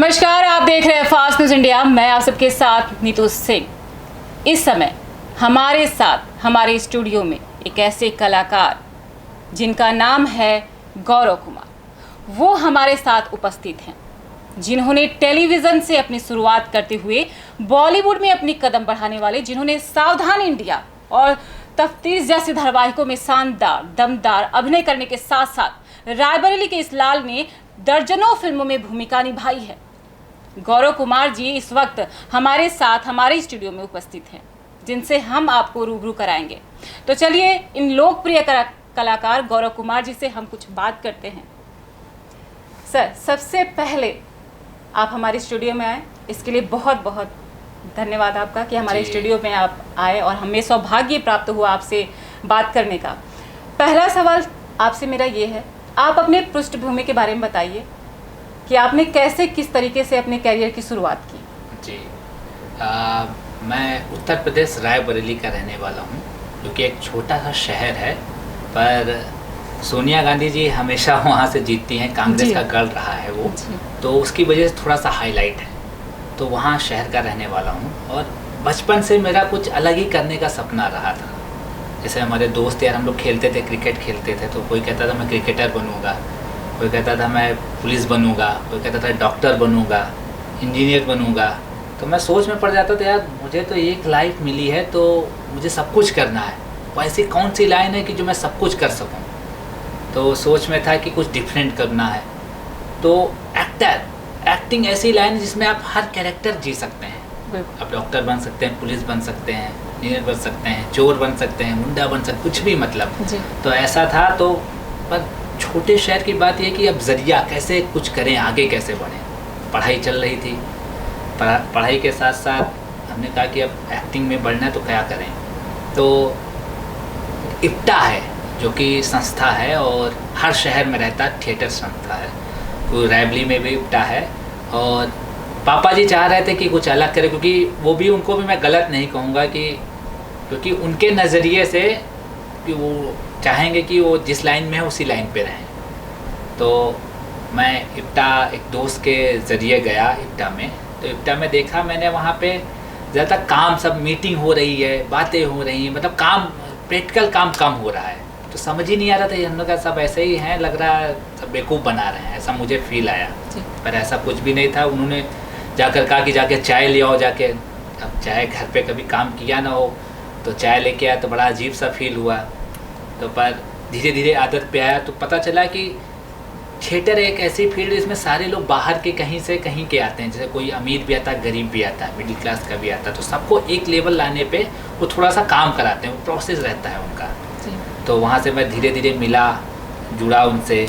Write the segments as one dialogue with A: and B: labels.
A: नमस्कार, आप देख रहे हैं फास्ट न्यूज इंडिया। मैं आप सबके साथ नीतू सिंह। इस समय हमारे साथ हमारे स्टूडियो में एक ऐसे कलाकार जिनका नाम है गौरव कुमार, वो हमारे साथ उपस्थित हैं, जिन्होंने टेलीविज़न से अपनी शुरुआत करते हुए बॉलीवुड में अपनी कदम बढ़ाने वाले, जिन्होंने सावधान इंडिया और तफ्तीश जैसे धारावाहिकों में शानदार दमदार अभिनय करने के साथ साथ रायबरेली के इस लाल ने दर्जनों फिल्मों में भूमिका निभाई है। गौरव कुमार जी इस वक्त हमारे साथ हमारे स्टूडियो में उपस्थित हैं, जिनसे हम आपको रूबरू कराएंगे। तो चलिए इन लोकप्रिय कलाकार गौरव कुमार जी से हम कुछ बात करते हैं। सर, सबसे पहले आप हमारे स्टूडियो में आए, इसके लिए बहुत बहुत धन्यवाद आपका कि हमारे स्टूडियो में आप आए और हमें सौभाग्य प्राप्त हुआ आपसे बात करने का। पहला सवाल आपसे मेरा ये है, आप अपने पृष्ठभूमि के बारे में बताइए कि आपने कैसे किस तरीके से अपने करियर की शुरुआत की।
B: जी, मैं उत्तर प्रदेश रायबरेली का रहने वाला हूँ, जो कि एक छोटा सा शहर है, पर सोनिया गांधी जी हमेशा वहाँ से जीतती हैं, कांग्रेस का गढ़ रहा है वो, तो उसकी वजह से थोड़ा सा हाईलाइट है। तो वहाँ शहर का रहने वाला हूँ और बचपन से मेरा कुछ अलग ही करने का सपना रहा था। जैसे हमारे दोस्त यार, हम लोग खेलते थे, क्रिकेट खेलते थे, तो कोई कहता था मैं क्रिकेटर बनूंगा, कोई कहता था मैं पुलिस बनूंगा, कोई कहता था डॉक्टर बनूंगा, इंजीनियर बनूंगा। तो मैं सोच में पड़ जाता था, यार मुझे तो एक लाइफ मिली है, तो मुझे सब कुछ करना है, वो ऐसी कौन सी लाइन है कि जो मैं सब कुछ कर सकूं। तो सोच में था कि कुछ डिफरेंट करना है। तो एक्टिंग ऐसी लाइन है जिसमें आप हर कैरेक्टर जी सकते हैं। आप डॉक्टर बन सकते हैं, पुलिस बन सकते हैं, इंजीनियर बन सकते हैं, चोर बन सकते हैं, मुंडा बन सकते, कुछ भी मतलब। तो ऐसा था। तो पर छोटे शहर की बात यह कि अब जरिया कैसे कुछ करें, आगे कैसे बढ़ें। पढ़ाई चल रही थी, पढ़ाई के साथ साथ हमने कहा कि अब एक्टिंग में बढ़ना है तो क्या करें। तो इप्टा है जो कि संस्था है और हर शहर में रहता है, थिएटर संस्था है। तो रायबरेली में भी इप्टा है और पापा जी चाह रहे थे कि कुछ अलग करें, क्योंकि वो भी, उनको भी मैं गलत नहीं कहूँगा कि, क्योंकि उनके नज़रिए से कि वो चाहेंगे कि वो जिस लाइन में है उसी लाइन पे रहें। तो मैं इप्टा एक दोस्त के ज़रिए गया इप्टा में। तो इप्टा में देखा मैंने, वहाँ पे ज़्यादातर काम, सब मीटिंग हो रही है, बातें हो रही हैं, मतलब काम, प्रैक्टिकल काम कम हो रहा है। तो समझ ही नहीं आ रहा था, हम लोग का सब ऐसे ही हैं, लग रहा है सब बेवकूफ़ बना रहे हैं, ऐसा मुझे फील आया। पर ऐसा कुछ भी नहीं था। उन्होंने जाकर कहा कि जाके चाय ले आओ जाके। अब चाय घर पे कभी काम किया ना हो, तो चाय लेके आया तो बड़ा अजीब सा फील हुआ। तो पर धीरे धीरे आदत पे आया, तो पता चला कि थिएटर एक ऐसी फील्ड जिसमें सारे लोग बाहर के कहीं से कहीं के आते हैं। जैसे कोई अमीर भी आता है, गरीब भी आता है, मिडिल क्लास का भी आता है। तो सबको एक लेवल लाने पे वो थोड़ा सा काम कराते हैं, वो प्रोसेस रहता है उनका। तो वहाँ से मैं धीरे धीरे मिला, जुड़ा उनसे।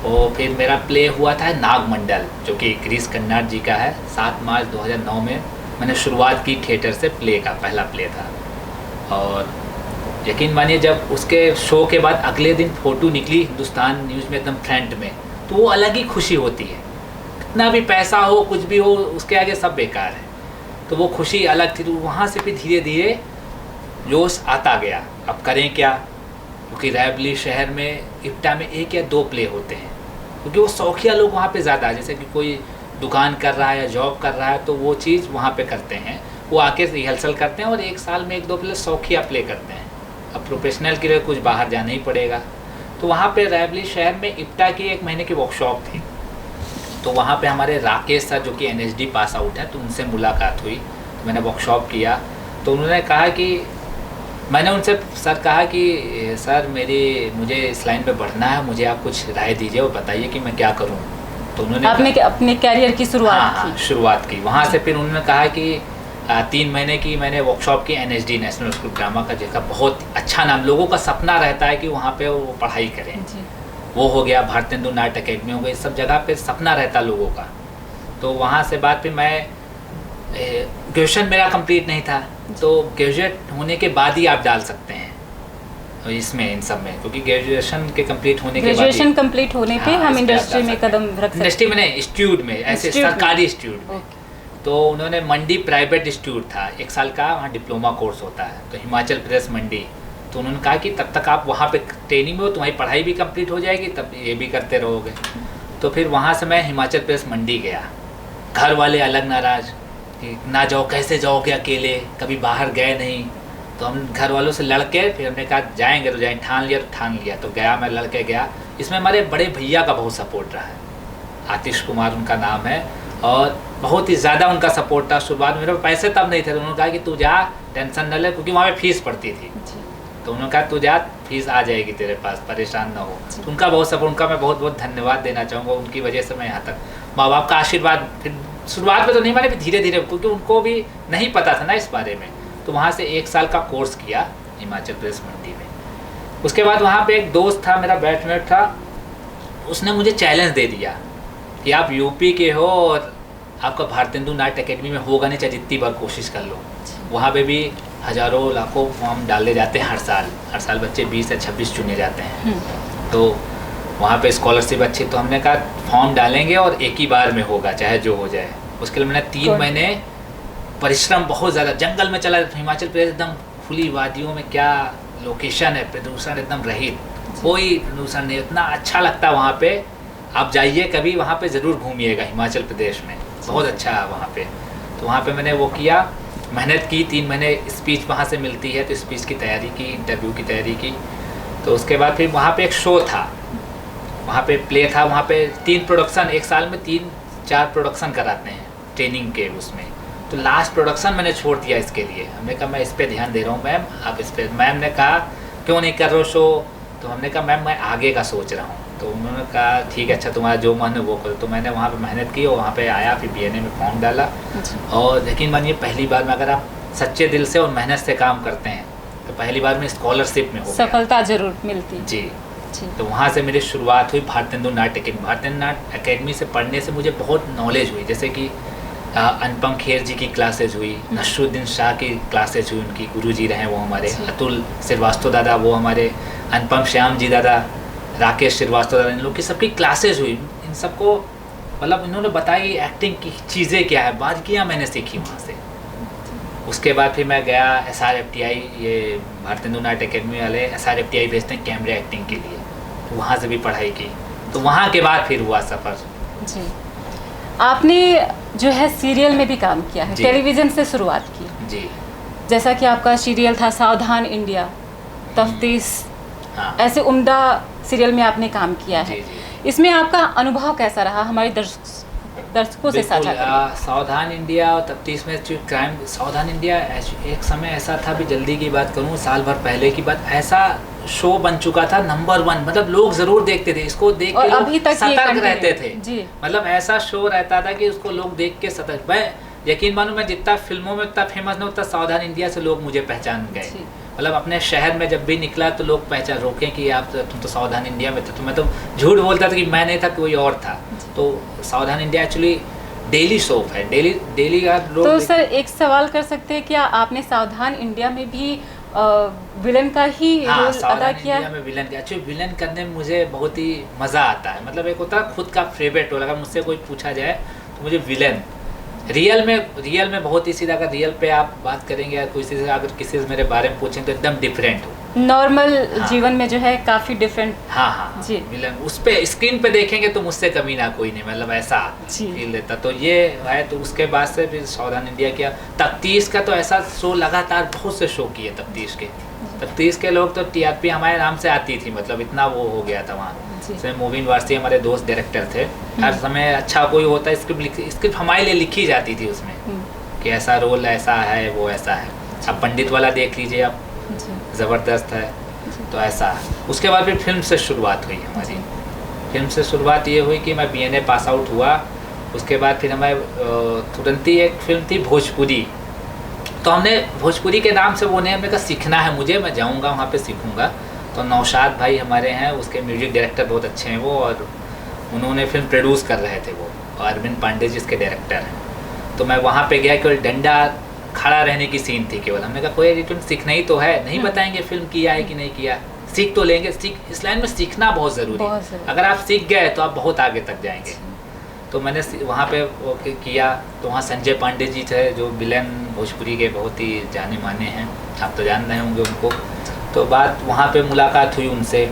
B: और फिर मेरा प्ले हुआ था नागमंडल, जो कि गिरीश कर्नाड जी का है। 7 मार्च 2009 में मैंने शुरुआत की थिएटर से, प्ले का पहला प्ले था। और यकीन मानिए, जब उसके शो के बाद अगले दिन फ़ोटो निकली हिंदुस्तान न्यूज़ में एकदम फ्रंट में, तो वो अलग ही खुशी होती है। कितना भी पैसा हो, कुछ भी हो, उसके आगे सब बेकार है। तो वो खुशी अलग थी। तो वहाँ से फिर धीरे धीरे जोश आता गया, अब करें क्या, क्योंकि रायबरेली शहर में इप्टा में 1 या 2 प्ले होते हैं, क्योंकि वो शौकिया लोग वहाँ पे ज़्यादा है। जैसे कि कोई दुकान कर रहा है या जॉब कर रहा है, तो वो चीज़ वहाँ पे करते हैं, वो आके रिहर्सल करते हैं और 1 साल में 1-2 प्ले शौकिया प्ले करते हैं। अब प्रोफेशनल के लिए कुछ बाहर जाना ही पड़ेगा। तो वहाँ पे रायबरेली शहर में इप्टा की 1 महीने की वर्कशॉप थी। तो वहाँ पे हमारे राकेश सर, जो कि NSD पास आउट है, तो उनसे मुलाकात हुई। तो मैंने वर्कशॉप किया। तो उन्होंने कहा कि, मैंने उनसे सर कहा कि सर मुझे इस लाइन में बढ़ना है, मुझे आप कुछ राय दीजिए और बताइए कि मैं क्या करूं। तो उन्होंने
A: आपने अपने कैरियर की
B: शुरुआत की वहाँ से। फिर उन्होंने कहा कि 3 महीने की मैंने वर्कशॉप की NSD नेशनल स्कूल ड्रामा का, जिसका बहुत अच्छा नाम, लोगों का सपना रहता है कि वहाँ पे वो पढ़ाई करें। वो हो गया, भारतेंदु नाट्य अकेडमी हो गई, सब जगह पे सपना रहता लोगों का। तो वहाँ से बाद फिर मैं, ग्रेजुएशन मेरा कंप्लीट नहीं था, तो ग्रेजुएट होने के बाद ही आप डाल सकते हैं इसमें, इन सब में, क्योंकि ग्रेजुएशन के कंप्लीट होने के बाद, ग्रेजुएशन
A: कंप्लीट होने पे हम इंडस्ट्री में कदम रख सकते हैं।
B: इंडस्ट्री में नहीं, इंस्टीट्यूट में, ऐसे सरकारी इंस्टीट्यूट में। तो उन्होंने मंडी प्राइवेट इंस्टीट्यूट था, 1 साल का, वहाँ डिप्लोमा कोर्स होता है, तो हिमाचल प्रदेश मंडी। तो उन्होंने कहा कि तब तक आप वहाँ पे ट्रेनिंग में हो, तुम्हारी पढ़ाई भी कंप्लीट हो जाएगी, तब ये भी करते रहोगे। तो फिर वहाँ से मैं हिमाचल प्रदेश मंडी गया। घर वाले अलग नाराज कि ना जाओ, कैसे जाओगे अकेले, कभी बाहर गए नहीं। तो हम घर वालों से लड़के फिर हमने कहा जाएंगे तो जाएंगे, ठान लिया तो ठान लिया। तो गया, मैं लड़के गया। इसमें हमारे बड़े भैया का बहुत सपोर्ट रहा है, आतिश कुमार उनका नाम है, और बहुत ही ज़्यादा उनका सपोर्ट था। शुरुआत में मेरे पास पैसे तब नहीं थे, तो उन्होंने कहा कि तू जा, टेंशन न ले, क्योंकि वहाँ पे फीस पड़ती थी। तो उन्होंने कहा तू जा, फीस आ जाएगी तेरे पास, परेशान ना हो। तो उनका बहुत सपोर्ट, उनका मैं बहुत बहुत धन्यवाद देना चाहूँगा। उनकी वजह से मैं यहाँ तक, माँ बाप का आशीर्वाद, फिर शुरुआत में तो नहीं माने, फिर धीरे धीरे, क्योंकि उनको भी नहीं पता था ना इस बारे में। तो वहाँ से 1 साल का कोर्स किया हिमाचल प्रदेश मंडी में। उसके बाद वहाँ पे एक दोस्त था, मेरा बैचमेट था, उसने मुझे चैलेंज दे दिया कि आप यूपी के हो और आपका भारतेंदु नाट्य अकेडमी में होगा नहीं, चाहे जितनी बार कोशिश कर लो। वहाँ पे भी हज़ारों लाखों फॉर्म डाले जाते हैं हर साल बच्चे 20 या 26 चुने जाते हैं। तो वहाँ पे स्कॉलरशिप अच्छी, तो हमने कहा फॉर्म डालेंगे और एक ही बार में होगा, चाहे जो हो जाए। उसके लिए मैंने 3 महीने परिश्रम, बहुत ज़्यादा जंगल में चला। हिमाचल प्रदेश एकदम खुली वादियों में, क्या लोकेशन है, प्रदूषण एकदम रहित, कोई प्रदूषण नहीं, इतना अच्छा लगता है वहाँ पे। आप जाइए कभी, वहाँ पे ज़रूर घूमिएगा हिमाचल प्रदेश में, बहुत अच्छा है वहाँ पे। तो वहाँ पे मैंने वो किया, मेहनत की, 3 महीने स्पीच वहाँ से मिलती है, तो स्पीच की तैयारी की, इंटरव्यू की तैयारी की। तो उसके बाद फिर वहाँ पे एक शो था, वहाँ पे प्ले था, वहाँ पे 3 प्रोडक्शन, 1 साल में 3-4 प्रोडक्शन कराते हैं ट्रेनिंग के उसमें। तो लास्ट प्रोडक्शन मैंने छोड़ दिया इसके लिए। हमने कहा मैं इस पर ध्यान दे रहा हूँ मैम, आप इस पर। मैम ने कहा क्यों नहीं कर रहे हो शो? तो हमने कहा मैम मैं आगे का सोच रहा हूँ। तो उन्होंने कहा ठीक है, अच्छा तुम्हारा जो मन है वो करो। तो मैंने वहाँ पे मेहनत की और वहाँ पे आया, फिर BNA में फॉर्म डाला। और यकीन मानिए पहली बार में अगर आप सच्चे दिल से और मेहनत से काम करते हैं तो पहली बार में स्कॉलरशिप में हो गया,
A: सफलता जरूर मिलती
B: जी। तो वहाँ से मेरी शुरुआत हुई भारतेंदु नाट्य अकेडमी। भारतेंदु नाट्य अकेडमी से पढ़ने से मुझे बहुत नॉलेज हुई, जैसे कि अनुपम खेर जी की क्लासेज हुई, नसरुद्दीन शाह की क्लासेज हुई, उनकी गुरुजी रहे वो हमारे, अतुल श्रीवास्तव दादा वो हमारे, अनुपम श्याम जी दादा, राकेश श्रीवास्तव दादा, इन लोग की सबकी क्लासेज हुई। इन सबको मतलब इन्होंने बताई एक्टिंग की चीज़ें क्या है, बारीकियाँ मैंने सीखी वहाँ से। उसके बाद फिर मैं गया SRFTI, ये भारतेंदु नाट्य अकेडमी वाले SRFTI भेजते हैं कैमरे एक्टिंग के लिए, तो वहाँ से भी पढ़ाई की। तो वहाँ के बाद फिर हुआ सफ़र। जी,
A: आपने जो है सीरियल में भी काम किया है, टेलीविज़न से शुरुआत की
B: जी।
A: जैसा कि आपका सीरियल था सावधान इंडिया, तफ्तीश,
B: हाँ।
A: ऐसे उम्दा सीरियल में आपने काम किया है। इसमें आपका अनुभव कैसा रहा, हमारे दर्शकों से साझा करें।
B: सावधान इंडिया और तफ्तीश में जो क्राइम, सावधान इंडिया एक समय ऐसा था, भी जल्दी की बात करूँ, साल भर पहले की बात, ऐसा शो बन चुका था नंबर 1, मतलब लोग जरूर देखते थे इसको, देख के
A: अभी तक
B: सतर्क रहते थे
A: जी।
B: मतलब ऐसा शो रहता था कि उसको लोग देख के सतर्क। मैं यकीन मानो, मैं जितना फिल्मों में उतना फेमस नहीं, उतना सावधान इंडिया से लोग मुझे पहचान गए। मतलब अपने शहर में जब भी निकला तो लोग पहचान रोकें कि आप, तुम तो सावधान इंडिया में थे। तो मैं तो झूठ बोलता था कि मैं नहीं था, कोई और था। तो सावधान इंडिया एक्चुअली डेली सोप है, डेली का लोग।
A: तो सर एक सवाल कर सकते हैं, क्या आपने सावधान इंडिया में भी विलन का ही रोल अदा किया?
B: इंडिया में विलन का, एक्चुअली विलन करने में मुझे बहुत ही मज़ा आता है। मतलब एक होता है खुद का फेवरेट रोल, अगर मुझसे कोई पूछा जाए तो मुझे विलन, रियल में बहुत ही सीधा, अगर रियल पे आप बात करेंगे या किसी से, अगर किसी से मेरे बारे में पूछेंगे तो एकदम डिफरेंट हो,
A: नॉर्मल जीवन में जो है काफ़ी डिफरेंट।
B: हाँ जी, विलन उस पे स्क्रीन पे देखेंगे तो मुझसे कमी ना कोई नहीं, मतलब ऐसा फील देता। तो ये है। तो उसके बाद से फिर सावधान इंडिया किया। तफ्तीश का तो ऐसा शो लगातार बहुत से शो किए तफ्तीश के लोग तो TRP हमारे नाम से आती थी, मतलब इतना वो हो गया था वहाँ। जैसे मोबिन वारसी हमारे दोस्त डायरेक्टर थे, हर समय अच्छा कोई होता है स्क्रिप्ट हमारे लिए लिखी जाती थी उसमें कि ऐसा रोल ऐसा है, वो ऐसा है। अब पंडित वाला देख लीजिए आप, ज़बरदस्त है। तो ऐसा। उसके बाद फिर फिल्म से शुरुआत हुई हमारी। फिल्म से शुरुआत ये हुई कि मैं BNA पास आउट हुआ। उसके बाद फिर हमें तुरंत ही एक फिल्म थी भोजपुरी। तो हमने भोजपुरी के नाम से वो नहीं, हमने कहा सीखना है मुझे, मैं जाऊँगा वहाँ पे सीखूँगा। तो नौशाद भाई हमारे हैं, उसके म्यूजिक डायरेक्टर बहुत अच्छे हैं वो, और उन्होंने फिल्म प्रोड्यूस कर रहे थे वो, और अरविंद पांडे जी इसके डायरेक्टर हैं। तो मैं वहाँ पे गया, केवल डंडा खड़ा रहने की सीन थी केवल। हमने कहा कोई एडिटिंग सीखना ही तो है, नहीं बताएंगे फिल्म किया है कि नहीं किया, सीख तो लेंगे। इस लाइन में सीखना बहुत ज़रूरी है। अगर आप सीख गए तो आप बहुत आगे तक जाएंगे। तो मैंने वहाँ पे वो किया। तो वहाँ संजय पांडे जी थे जो विलन भोजपुरी के बहुत ही जाने माने हैं, आप तो जान रहे होंगे उनको। तो बात वहाँ पे मुलाकात हुई उनसे,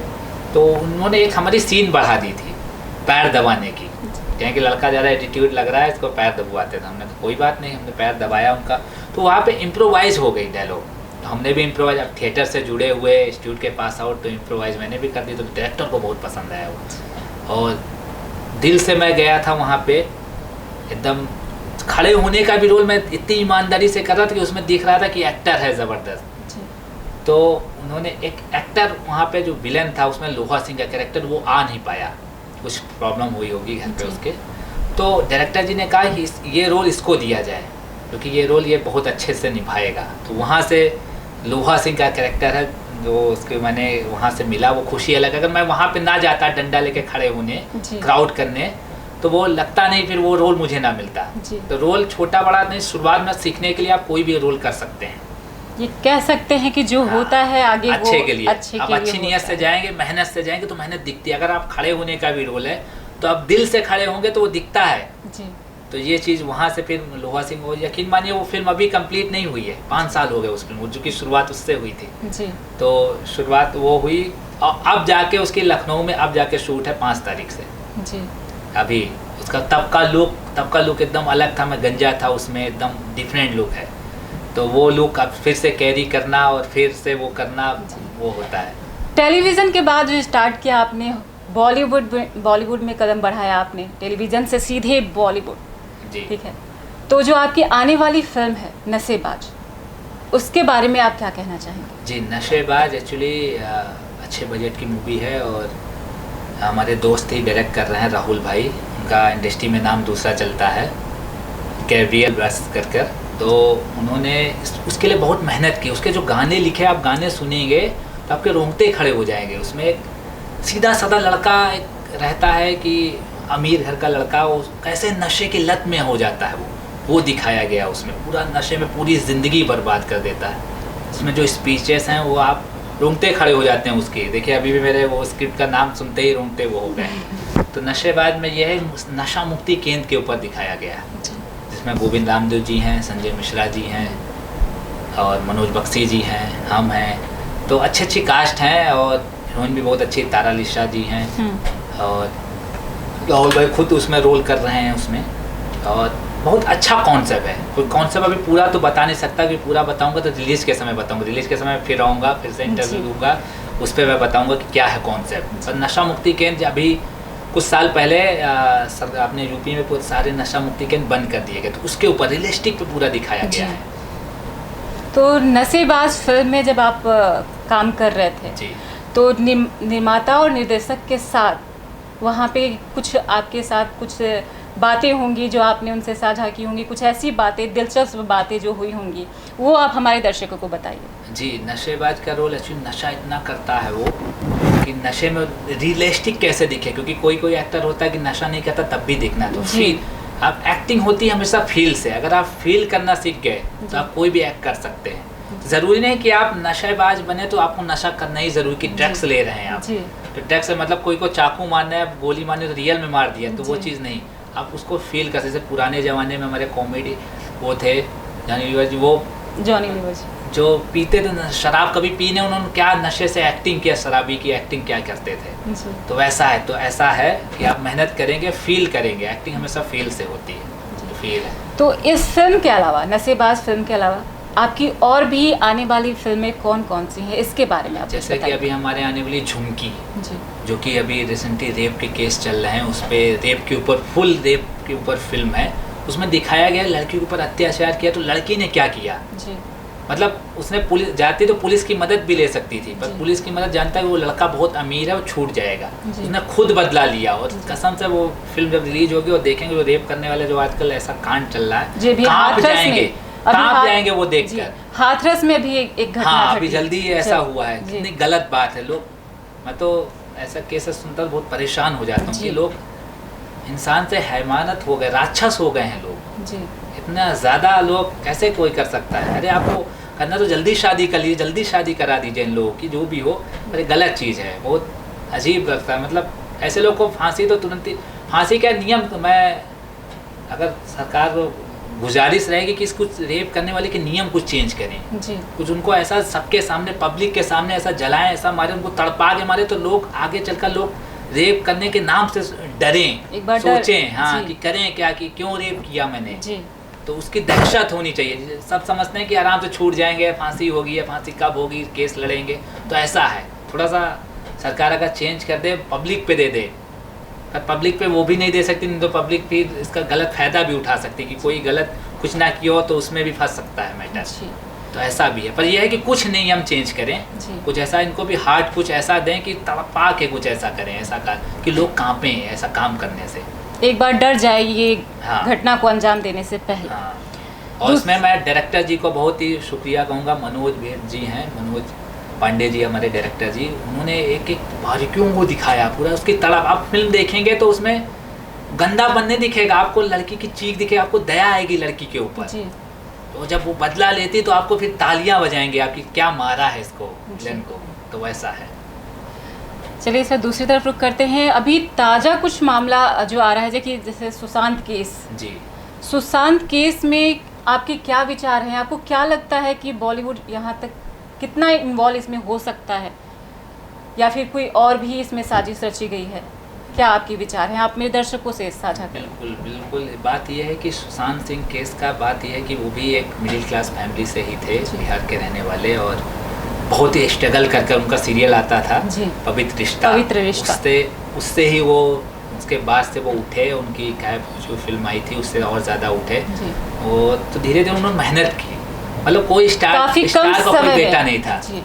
B: तो उन्होंने एक हमारी सीन बढ़ा दी थी पैर दबाने की। कहें कि लड़का ज़्यादा एटीट्यूड लग रहा है, इसको पैर दबवाते थे। हमने तो कोई बात नहीं, हमने पैर दबाया उनका, तो वहाँ पे इम्प्रोवाइज़ हो गई डायलॉग। तो हमने भी इम्प्रोवाइज, अब थिएटर से जुड़े हुए, इंस्टीट्यूट के पास आउट, तो इम्प्रोवाइज़ मैंने भी कर दी, तो डायरेक्टर को बहुत पसंद आया वो। और दिल से मैं गया था वहाँ पे, एकदम खड़े होने का भी रोल मैं इतनी ईमानदारी से कर रहा था कि उसमें दिख रहा था कि एक्टर है ज़बरदस्त। तो उन्होंने एक एक्टर वहाँ पे जो विलेन था उसमें लोहा सिंह का कैरेक्टर, वो आ नहीं पाया, कुछ प्रॉब्लम हुई होगी घर पे उसके। तो डायरेक्टर जी ने कहा कि ये रोल इसको दिया जाए, क्योंकि ये रोल ये बहुत अच्छे से निभाएगा। तो वहाँ से लोहा सिंह का कैरेक्टर है जो उसके मैंने वहाँ से मिला, वो खुशी अलग। अगर मैं वहाँ पे ना जाता डंडा लेके खड़े होने, क्राउड करने, तो वो लगता नहीं, फिर वो रोल मुझे ना मिलता। तो रोल छोटा बड़ा नहीं, शुरुआत में सीखने के लिए आप कोई भी रोल कर सकते हैं।
A: ये कह सकते हैं कि जो होता है आगे
B: अच्छे
A: वो
B: के लिए, आप अच्छी नीयत से जाएंगे, मेहनत से जाएंगे तो मेहनत दिखती है। अगर आप खड़े होने का भी रोल है तो आप दिल से खड़े होंगे तो वो दिखता है
A: जी।
B: तो ये चीज़ वहाँ से फिर लोहा सिंह, वो यकीन मानिए वो फिल्म अभी कंप्लीट नहीं हुई है, 5 साल हो गए उस फिल्म, जो कि शुरुआत उससे हुई थी
A: जी।
B: तो शुरुआत वो हुई, और अब जाके उसकी लखनऊ में अब जाके शूट है 5 तारीख से
A: जी।
B: अभी उसका तब का लुक एकदम अलग था, मैं गंजा था उसमें, एकदम डिफरेंट लुक है। तो वो लुक अब फिर से कैरी करना और फिर से वो करना, वो होता है।
A: टेलीविज़न के बाद जो स्टार्ट किया आपने, बॉलीवुड में कदम बढ़ाया आपने, टेलीविज़न से सीधे बॉलीवुड, ठीक है। तो जो आपकी आने वाली फिल्म है नशेबाज, उसके बारे में आप क्या कहना चाहेंगे?
B: जी, नशेबाज एक्चुअली अच्छे बजट की मूवी है और हमारे दोस्त ही डायरेक्ट कर रहे हैं, राहुल भाई, उनका इंडस्ट्री में नाम दूसरा चलता है, गैब्रियल ब्रस कर। तो उन्होंने उसके लिए बहुत मेहनत की। उसके जो गाने लिखे, आप गाने सुनेंगे तो आपके रोंगटे खड़े हो जाएंगे। उसमें एक सीधा साधा लड़का एक रहता है कि अमीर घर का लड़का, वो कैसे नशे की लत में हो जाता है, वो दिखाया गया उसमें। पूरा नशे में पूरी ज़िंदगी बर्बाद कर देता है। उसमें जो स्पीचेस हैं वो आप रोंगटे खड़े हो जाते हैं उसके। देखिए अभी भी मेरे वो स्क्रिप्ट का नाम सुनते ही रोंगटे वो हो गए। तो नशेबाज में यह है नशा मुक्ति केंद्र के ऊपर दिखाया गया है, जिसमें गोविंद रामदेव जी हैं, संजय मिश्रा जी हैं और मनोज बख्शी जी हैं, हम हैं। तो अच्छी कास्ट हैं और हीरोइन भी बहुत अच्छी तारा लिशा जी हैं और राहुल भाई खुद उसमें रोल कर रहे हैं उसमें। और बहुत अच्छा कॉन्सेप्ट है। कोई कॉन्सेप्ट अभी पूरा तो बता नहीं सकता, कि पूरा बताऊंगा तो रिलीज़ के समय बताऊंगा। रिलीज़ के समय फिर आऊँगा, फिर से इंटरव्यू दूंगा, उस पर मैं बताऊँगा कि क्या है कॉन्सेप्ट। और नशा मुक्ति केंद्र अभी कुछ साल पहले अपने यूपी में सारे नशा मुक्ति केंद्र बंद कर दिए गए, तो उसके ऊपर रियलिस्टिक पे पूरा दिखाया गया है।
A: तो नशेबाज फिल्म में जब आप काम कर रहे थे
B: जी,
A: तो निर्माता और निर्देशक के साथ वहाँ पे कुछ आपके साथ कुछ बातें होंगी जो आपने उनसे साझा की होंगी, कुछ ऐसी बातें, दिलचस्प बातें जो हुई होंगी, वो आप हमारे दर्शकों को बताइए।
B: जी, नशेबाज का रोल एक्चुअली नशा इतना करता है वो कि नशे में रियलिस्टिक कैसे दिखे, क्योंकि कोई एक्टर होता है कि नशा नहीं करता तब भी दिखना। तो फील, आप एक्टिंग होती है हमेशा फील से। अगर आप फील करना सीख गए तो आप कोई भी एक्ट कर सकते हैं। ज़रूरी नहीं कि आप नशेबाज बने तो आपको नशा करना ही ज़रूरी, कि ड्रग्स ले रहे हैं आप, तो ड्रग्स से मतलब कोई को चाकू मारना है, गोली मारनी तो रियल में मार दिया, तो वो चीज़ नहीं, आप उसको फील कर। जैसे पुराने ज़माने में हमारे कॉमेडी वो थे जॉनी लीवर, जो पीते थे शराब, कभी पीने उन्होंने क्या नशे से एक्टिंग किया, शराबी की एक्टिंग क्या करते थे। तो वैसा है, तो ऐसा है कि आप मेहनत करेंगे, फील करेंगे। एक्टिंग हमेशा फील से होती है, तो फील है।
A: तो इस फिल्म के अलावा, नशेबाज फिल्म के अलावा आपकी और भी आने वाली फिल्में कौन कौन सी हैं, इसके बारे में आप
B: जैसे कि अभी हमारे आने वाली झुमकी, जो कि अभी रिसेंटली रेप के केस चल रहे हैं, उस पर रेप के ऊपर, फुल रेप के ऊपर फिल्म है। उसमें दिखाया गया लड़की के ऊपर अत्याचार किया तो लड़की ने क्या किया। मतलब उसने पुलिस जाती तो पुलिस की मदद भी ले सकती थी, पर पुलिस की मदद जानता है कि वो लड़का बहुत अमीर है, वो छूट जाएगा। उसने खुद बदला लिया और कसम से वो फिल्म जब रिलीज होगी और देखेंगे वो रेप करने वाले जो आजकल ऐसा कांड चल रहा है, कहाँ जाएंगे वो देखकर।
A: हाथरस में भी एक घटना,
B: हाँ, अभी जल्दी ऐसा हुआ है। कितनी गलत बात है। लोग, मैं तो ऐसा केसेस सुनकर बहुत परेशान हो जाता हूँ कि लोग इंसान से हैवानत हो गए, राक्षस हो गए हैं लोग। इतना ज़्यादा लोग कैसे कोई कर सकता है। अरे आपको करना तो जल्दी शादी कर लीजिए, जल्दी शादी करा दीजिए इन लोगों की, जो भी हो। अरे गलत चीज़ है, बहुत अजीब लगता है। मतलब ऐसे लोग को फांसी तो तुरंत ही, फांसी का नियम, मैं अगर सरकार को गुजारिश रहेगी कि इसको रेप करने वाले के नियम कुछ चेंज करें, कुछ उनको ऐसा सबके सामने, पब्लिक के सामने ऐसा जलाएं, ऐसा मारे, उनको तड़पा के मारे, तो लोग आगे चलकर लोग रेप करने के नाम से डरें,
A: एक बार
B: सोचें हाँ
A: जी।
B: कि करें क्या, कि क्यों रेप किया मैंने,
A: जी
B: तो उसकी दहशत होनी चाहिए। सब समझते हैं कि आराम से छूट जाएंगे, फांसी होगी, या फांसी कब होगी, केस लड़ेंगे, तो ऐसा है। थोड़ा सा सरकार अगर चेंज कर दे, पब्लिक पे दे दे, पर पब्लिक पे वो भी नहीं दे सकती, नहीं तो पब्लिक फिर इसका गलत फ़ायदा भी उठा सकती है कि कोई गलत कुछ ना किया हो तो उसमें भी फंस सकता है मैटर।
A: जी
B: तो ऐसा भी है, पर यह है कि कुछ नियम चेंज करें,
A: जी।
B: कुछ ऐसा इनको भी हार्ट कुछ ऐसा दें कि तड़पा के कुछ ऐसा करें, ऐसा कर कि लोग कांपें ऐसा काम करने से।
A: एक बार डर जाए ये
B: हाँ।
A: घटना को अंजाम देने से पहले।
B: हाँ। और उसमें मैं डायरेक्टर जी को बहुत ही शुक्रिया कहूँगा, मनोज भेद जी हैं, मनोज पांडे जी हमारे डायरेक्टर जी, उन्होंने एक एक बारीकियों को दिखाया पूरा, उसकी तड़प। आप फिल्म देखेंगे तो उसमें गंदा बनने दिखेगा आपको, लड़की की चीख दिखेगा, आपको दया आएगी लड़की के ऊपर।
A: जी
B: तो जब वो बदला लेती तो आपको फिर तालियां बजाएंगे आपकी, क्या मारा है इसको,
A: जी।
B: विलन को, तो वैसा है।
A: चलिए सर, दूसरी तरफ रुख करते हैं। अभी ताज़ा कुछ मामला जो आ रहा है कि जैसे सुशांत केस,
B: जी।
A: सुशांत केस में आपके क्या विचार हैं? आपको क्या लगता है कि बॉलीवुड यहाँ तक कितना इन्वॉल्व इसमें हो सकता है, या फिर कोई और भी इसमें साजिश रची गई है? क्या आपके विचार हैं? आप मेरे दर्शकों से साझा करें।
B: बिल्कुल बिल्कुल। बात यह है कि सुशांत सिंह केस का बात यह है कि वो भी एक मिडिल क्लास फैमिली से ही थे, बिहार के रहने वाले, और बहुत ही स्ट्रगल कर कर उनका सीरियल आता था
A: जी।
B: पवित्र रिश्ता।
A: पवित्र रिश्ता।
B: उससे ही वो, उसके बाद से वो उठे, उनकी क्या जो फिल्म आई थी उससे और ज़्यादा उठे।
A: जी।
B: वो तो धीरे धीरे उन्होंने मेहनत की, मतलब कोई स्टार का कोई बेटा नहीं था।
A: जी।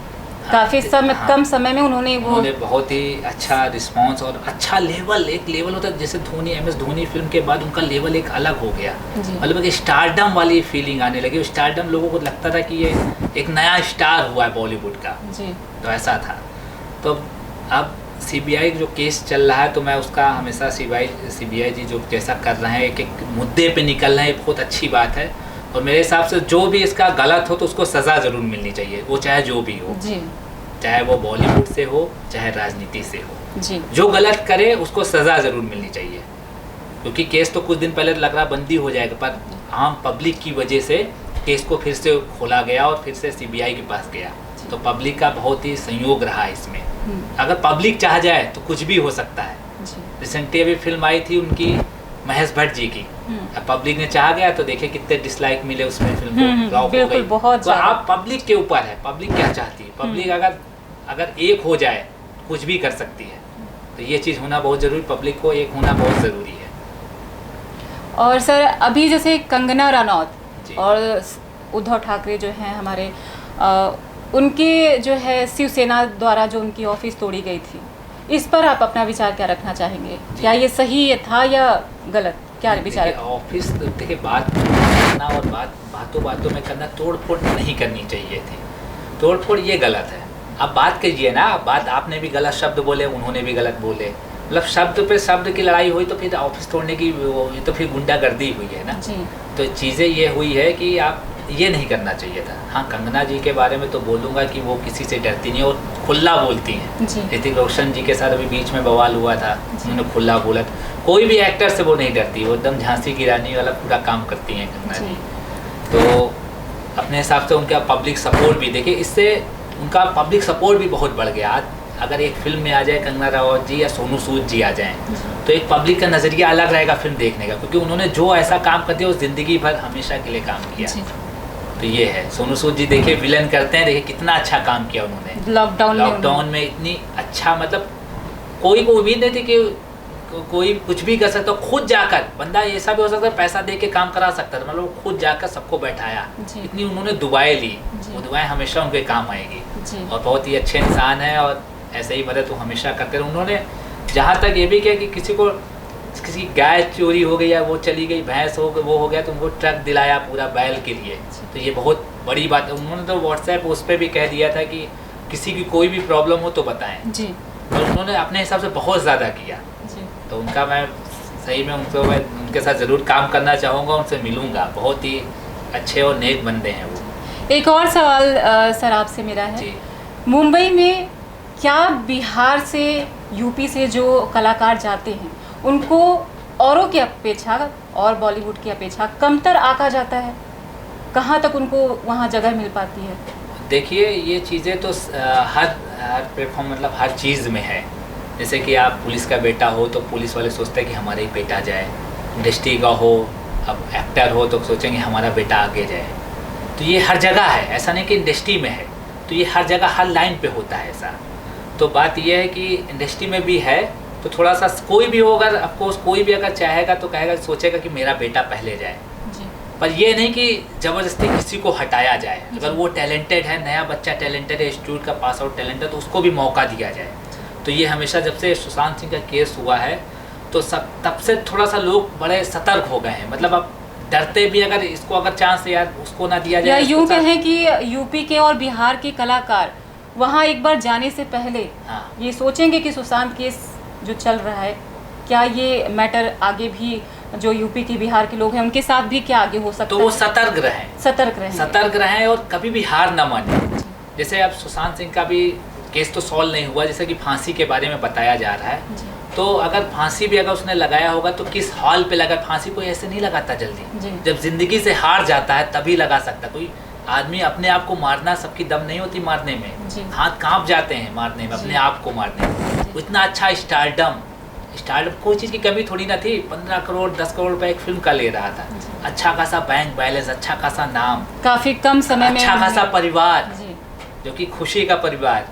A: काफ़ी समय,
B: हाँ।
A: कम समय में उन्होंने
B: बहुत ही अच्छा रिस्पांस और अच्छा लेवल, एक लेवल होता है जैसे धोनी, MS धोनी फिल्म के बाद उनका लेवल एक अलग हो गया,
A: जी।
B: मतलब एक स्टारडम वाली फीलिंग आने लगी। स्टारडम लोगों को लगता था कि ये एक नया स्टार हुआ है बॉलीवुड का,
A: जी।
B: तो ऐसा था। तो अब CBI जो केस चल रहा है, तो मैं उसका हमेशा CBI जी जो जैसा कर रहे हैं, एक एक मुद्दे पे निकल रहे हैं, बहुत अच्छी बात है। और मेरे हिसाब से जो भी इसका गलत हो तो उसको सज़ा ज़रूर मिलनी चाहिए, वो चाहे जो भी हो,
A: जी।
B: चाहे वो बॉलीवुड से हो चाहे राजनीति से हो।
A: जी।
B: जो गलत करे उसको सज़ा ज़रूर मिलनी चाहिए, क्योंकि केस तो कुछ दिन पहले लग रहा बंदी हो जाएगा, पर आम पब्लिक की वजह से केस को फिर से खोला गया और फिर से CBI के पास गया, तो पब्लिक का बहुत ही सहयोग रहा इसमें। अगर पब्लिक चाह जाए तो कुछ भी हो सकता है। रिसेंटली अभी फिल्म आई थी उनकी, महेश भट्ट जी की, अब पब्लिक ने चाह गया तो देखे कितने डिसलाइक मिले उसमें, फिल्म को फ्लॉप हो गई।
A: बहुत
B: तो आप पब्लिक के ऊपर है, पब्लिक क्या चाहती है। पब्लिक अगर एक हो जाए कुछ भी कर सकती है, तो ये चीज़ होना बहुत ज़रूरी, पब्लिक को एक होना बहुत ज़रूरी है।
A: और सर अभी जैसे कंगना रनौत
B: जी।
A: और उद्धव ठाकरे जो हैं हमारे, उनके जो है शिवसेना द्वारा जो उनकी ऑफिस तोड़ी गई थी, इस पर आप अपना विचार क्या रखना चाहेंगे? क्या ये सही था या गलत, क्या विचार है?
B: ऑफिस देखिए, बात करना और बातों बातों में करना, तोड़ फोड़ नहीं करनी चाहिए थी। तोड़ फोड़ ये गलत है। अब बात कीजिए ना, बात आपने भी गलत शब्द बोले, उन्होंने भी गलत बोले, मतलब शब्द पे शब्द की लड़ाई हुई, तो फिर ऑफिस तोड़ने की ये तो फिर गुंडागर्दी हुई है ना।
A: जी। तो
B: चीज़ें ये हुई है कि आप ये नहीं करना चाहिए था। हाँ, कंगना जी के बारे में तो बोलूँगा कि वो किसी से डरती नहीं और खुला बोलती हैं। ऋतिक रोशन जी के साथ अभी बीच में बवाल हुआ था, उन्होंने खुला बोला। कोई भी एक्टर से वो नहीं डरती, वो एकदम झांसी की रानी वाला पूरा काम करती हैं कंगना जी। तो अपने हिसाब से उनका पब्लिक सपोर्ट भी देखिए, इससे उनका पब्लिक सपोर्ट भी बहुत बढ़ गया। आज अगर एक फिल्म में आ जाए कंगना रनौत जी या सोनू सूद जी आ जाएं, तो एक पब्लिक का नज़रिया अलग रहेगा फिल्म देखने का, क्योंकि उन्होंने जो ऐसा काम कर दिया वो ज़िंदगी भर हमेशा के लिए काम किया। तो ये है, सोनू सूद जी देखिए विलन करते हैं, देखिए कितना अच्छा काम किया उन्होंने लॉकडाउन में, इतनी अच्छा, मतलब कोई को उम्मीद नहीं थी कि कोई कुछ भी कर सकता, खुद जाकर बंदा ऐसा भी हो सकता है पैसा दे के काम करा सकता था, मतलब खुद जाकर सबको बैठाया, इतनी उन्होंने दुआएं ली, वो दुआएं हमेशा उनके काम आएगी। और बहुत ही अच्छे इंसान है और ऐसे ही मदद वो हमेशा करते रहे। उन्होंने जहाँ तक ये भी किया कि किसी गाय चोरी हो गई या वो चली गई, भैंस हो गई, वो हो गया, तो उनको ट्रक दिलाया पूरा बैल के लिए, तो ये बहुत बड़ी बात है। उन्होंने तो व्हाट्सएप उस पर भी कह दिया था कि किसी की कोई भी प्रॉब्लम हो तो बताएं जी। और उन्होंने अपने हिसाब से बहुत ज़्यादा किया जी। तो उनका मैं सही में उनके साथ ज़रूर काम करना चाहूँगा, उनसे मिलूँगा, बहुत ही अच्छे और नेक बंदे हैं वो।
A: एक और सवाल सर आपसे मेरा है, मुंबई में क्या बिहार से यूपी से जो कलाकार जाते हैं उनको औरों की अपेक्षा और बॉलीवुड की अपेक्षा कमतर आंका जाता है? कहाँ तक उनको वहाँ जगह मिल पाती है?
B: देखिए, ये चीज़ें तो हर प्लेटफॉर्म, मतलब हर चीज़ में है जैसे कि आप पुलिस का बेटा हो तो पुलिस वाले सोचते हैं कि हमारा ही बेटा जाए, इंडस्ट्री का हो, अब एक्टर हो तो सोचेंगे हमारा बेटा आगे जाए। तो ये हर जगह है, ऐसा नहीं कि इंडस्ट्री में है, तो ये हर जगह हर लाइन पे होता है ऐसा। तो बात ये है कि इंडस्ट्री में भी है, तो थोड़ा सा कोई भी हो, अगर ऑफकोर्स कोई भी अगर चाहेगा तो कहेगा, सोचेगा कि मेरा बेटा पहले जाए, पर ये नहीं कि ज़बरदस्ती किसी को हटाया जाए। अगर वो टैलेंटेड है, नया बच्चा टैलेंटेड है, इंस्टीट्यूट का पास आउट टैलेंट है, तो उसको भी मौका दिया जाए। तो ये हमेशा जब से सुशांत सिंह का केस हुआ है तो तब से थोड़ा सा लोग बड़े सतर्क हो गए हैं। मतलब अब डरते भी, अगर इसको अगर चांस यार उसको ना दिया जाए।
A: या यूँ कहें कि यूपी के और बिहार के कलाकार वहाँ एक बार जाने से पहले ये सोचेंगे कि सुशांत केस जो चल रहा है, क्या ये मैटर आगे भी जो यूपी के बिहार के लोग हैं उनके साथ भी क्या आगे हो सकता है।
B: तो वो सतर्क रहें और कभी भी हार ना माने। जैसे अब सुशांत सिंह का भी केस तो सॉल्व नहीं हुआ, जैसे कि फांसी के बारे में बताया जा रहा है। तो अगर फांसी भी अगर उसने लगाया होगा तो किस हाल पे लगा, फांसी कोई ऐसे नहीं लगाता जल्दी। जब जिंदगी से हार जाता है तभी लगा सकता। कोई आदमी अपने आप को मारना, सबकी दम नहीं होती मारने में, हाथ कांप जाते हैं मारने में, अपने आप को मारने में। इतना अच्छा स्टारडम कोई चीज़ की कमी थोड़ी ना थी। 15 करोड़ 10 करोड़ रुपए एक फिल्म का ले रहा था, अच्छा खासा बैंक बैलेंस, अच्छा खासा नाम,
A: काफी कम समय में
B: अच्छा खासा परिवार, जो कि खुशी का परिवार।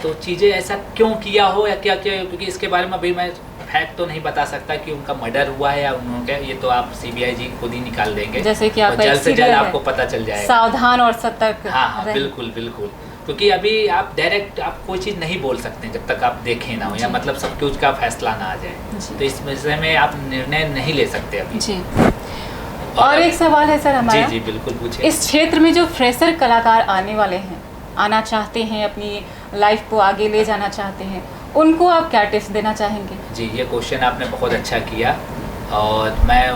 B: तो चीज़ें ऐसा क्यों किया हो या क्या किया, क्योंकि इसके बारे में अभी मैं फैक्ट तो नहीं बता सकता कि उनका मर्डर हुआ है या उन्होंने, ये तो आप सीबीआई जी खुद ही निकाल देंगे,
A: जैसे कि आपका
B: जल्द से जल्द आपको पता चल जाएगा।
A: सावधान और सतर्क।
B: हाँ, बिल्कुल, क्योंकि अभी आप डायरेक्ट आप कोई चीज़ नहीं बोल सकते जब तक आप देखें ना हो, या मतलब सब कुछ का फैसला ना आ जाए। तो इस विषय में आप निर्णय नहीं ले सकते अभी जी।
A: और एक सवाल है सर हमारा।
B: जी बिल्कुल पूछिए।
A: इस क्षेत्र में जो फ्रेशर कलाकार आने वाले हैं, आना चाहते हैं, अपनी लाइफ को आगे ले जाना चाहते हैं, उनको आप क्या टिप्स देना चाहेंगे?
B: जी, ये क्वेश्चन आपने बहुत अच्छा किया। और मैं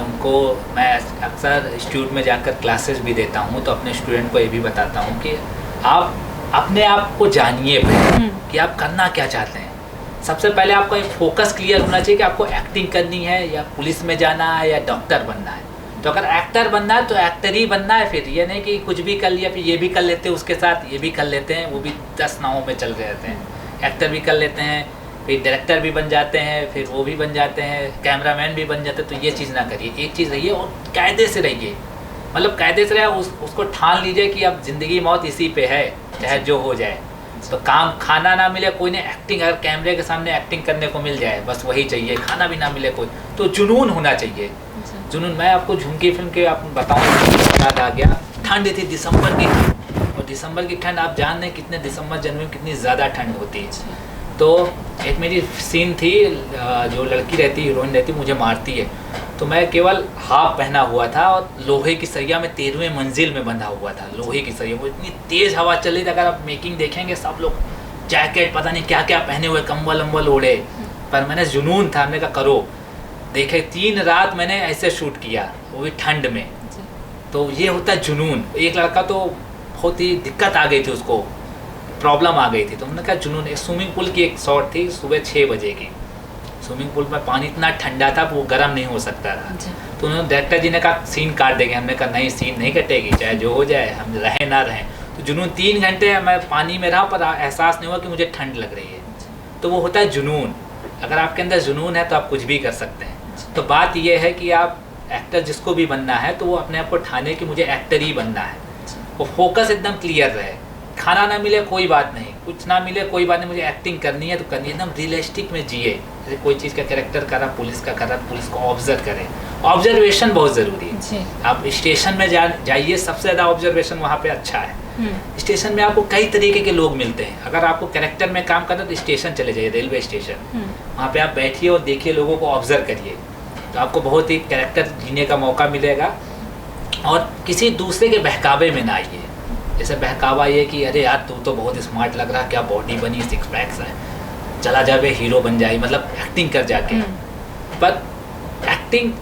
B: अक्सर इंस्टीट्यूट में जाकर क्लासेस भी देता हूँ, तो अपने स्टूडेंट को ये भी बताता हूँ कि आप अपने आप को जानिए कि आप करना क्या चाहते हैं। सबसे पहले आपका एक फोकस क्लियर होना चाहिए कि आपको एक्टिंग करनी है या पुलिस में जाना है या डॉक्टर बनना है। तो अगर एक्टर बनना है तो एक्टर ही बनना है। फिर ये नहीं कि कुछ भी कर लिया, फिर ये भी कर लेते हैं, उसके साथ ये भी कर लेते हैं, वो भी 10 नावों में चल रहे रहते हैं। एक्टर भी कर लेते हैं, फिर डायरेक्टर भी बन जाते हैं, फिर वो भी बन जाते हैं, कैमरामैन भी बन जाते हैं। तो ये चीज़ ना करिए, एक चीज़ रहिए और कायदे से रहिए। मतलब कायदे से रहे, उसको ठान लीजिए कि अब ज़िंदगी मौत इसी पे है, चाहे जो हो जाए। तो काम खाना ना मिले कोई ने, एक्टिंग अगर कैमरे के सामने एक्टिंग करने को मिल जाए बस वही चाहिए, खाना भी ना मिले कोई, तो जुनून होना चाहिए। जुनून। मैं आपको झुमकी फिल्म के आप बताऊँ, याद आ गया, ठंड थी, दिसंबर की ठंड, और दिसंबर की ठंड आप जान रहे कितने दिसंबर जनवरी में कितनी ज़्यादा ठंड होती है। तो एक मेरी सीन थी, जो लड़की रहती, हीरोइन रहती, मुझे मारती है, तो मैं केवल हाफ पहना हुआ था और लोहे की सरिया में 13वें मंजिल में बंधा हुआ था। लोहे की सरिया, वो इतनी तेज़ हवा चल रही थी। अगर आप मेकिंग देखेंगे सब लोग जैकेट पता नहीं क्या क्या पहने हुए, कंबल अम्बल ओढ़े, पर मैंने जुनून था, हमने कहा करो। देखे 3 रात मैंने ऐसे शूट किया, वो भी ठंड में। तो ये होता है जुनून। एक लड़का तो बहुत ही दिक्कत आ गई थी, उसको प्रॉब्लम आ गई थी, तो हमने कहा जुनून। एक स्विमिंग पूल की एक शॉट थी, सुबह 6 बजे की। स्विमिंग पूल में पानी इतना ठंडा था वो गर्म नहीं हो सकता था। तो उन्होंने डायरेक्टर जी ने कहा सीन काट देंगे। हमने कहा नहीं, सीन नहीं कटेगी, चाहे जो हो जाए, हम रहें ना रहें। तो जुनून 3 घंटे मैं पानी में रहा, पर एहसास नहीं हुआ कि मुझे ठंड लग रही है। तो वो होता है जुनून। अगर आपके अंदर जुनून है तो आप कुछ भी कर सकते हैं। तो बात यह है कि आप एक्टर जिसको भी बनना है तो वो अपने आप को ठाने कि मुझे एक्टर ही बनना है। वो फोकस एकदम क्लियर रहे। खाना ना मिले कोई बात नहीं, कुछ ना मिले कोई बात नहीं, मुझे एक्टिंग करनी है तो करनी है। एकदम रियलिस्टिक में जिए। जैसे कोई चीज़ का कैरेक्टर कर रहा, पुलिस का कर रहा, पुलिस को ऑब्जर्व करें। ऑब्जर्वेशन बहुत ज़रूरी है। आप स्टेशन में जाइए, सबसे ज़्यादा ऑब्जर्वेशन वहाँ पे अच्छा है। स्टेशन में आपको कई तरीके के लोग मिलते हैं। अगर आपको कैरेक्टर में काम करना है तो स्टेशन चले जाइए, रेलवे स्टेशन। वहाँ पे आप बैठिए और देखिए, लोगों को ऑब्जर्व करिए, तो आपको बहुत ही कैरेक्टर जीने का मौका मिलेगा। और किसी दूसरे के बहकावे में ना आइए। जैसे बहकावा ये कि अरे यार तू तो बहुत स्मार्ट लग रहा, क्या बॉडी बनी, 6 पैक्स है, चला जावे हीरो बन जाए, मतलब एक्टिंग कर जाके। पर एक्टिंग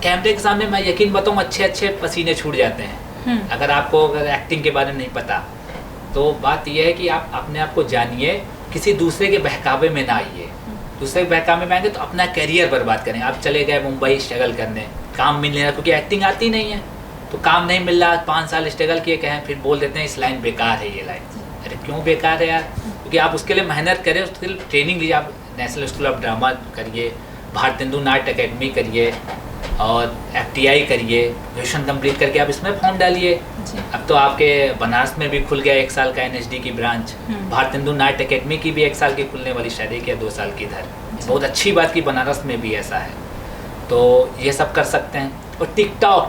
B: कैमरे के सामने मैं यकीन बताऊँ अच्छे पसीने छूट जाते हैं। अगर आपको एक्टिंग के बारे में नहीं पता, तो बात यह है कि आप अपने आप को जानिए, किसी दूसरे के बहकावे में ना आइए। दूसरे के बहकावे में आएंगे तो अपना करियर बर्बाद करें। आप चले गए मुंबई स्ट्रगल करने, काम मिल नहीं रहा क्योंकि एक्टिंग आती नहीं है, तो काम नहीं मिल रहा, 5 साल स्ट्रगल किए, कहें फिर बोल देते हैं इस लाइन बेकार है, ये लाइन। अरे क्यों बेकार है यार? क्योंकि आप उसके लिए मेहनत करें, उसके लिए ट्रेनिंग लीजिए। आप नेशनल स्कूल ऑफ ड्रामा करिए, भारतेंदु नाट्य अकेडमी करिए और FTI करिए, ग्रेजुएशन कंप्लीट करके आप इसमें फॉर्म डालिए। अब तो आपके बनारस में भी खुल गया 1 साल का NSD की ब्रांच, भारतेंदु नाट्य अकेडमी की भी 1 साल की खुलने वाली, शायद 1 या 2 साल की इधर। बहुत अच्छी बात कि बनारस में भी ऐसा है, तो ये सब कर सकते हैं। और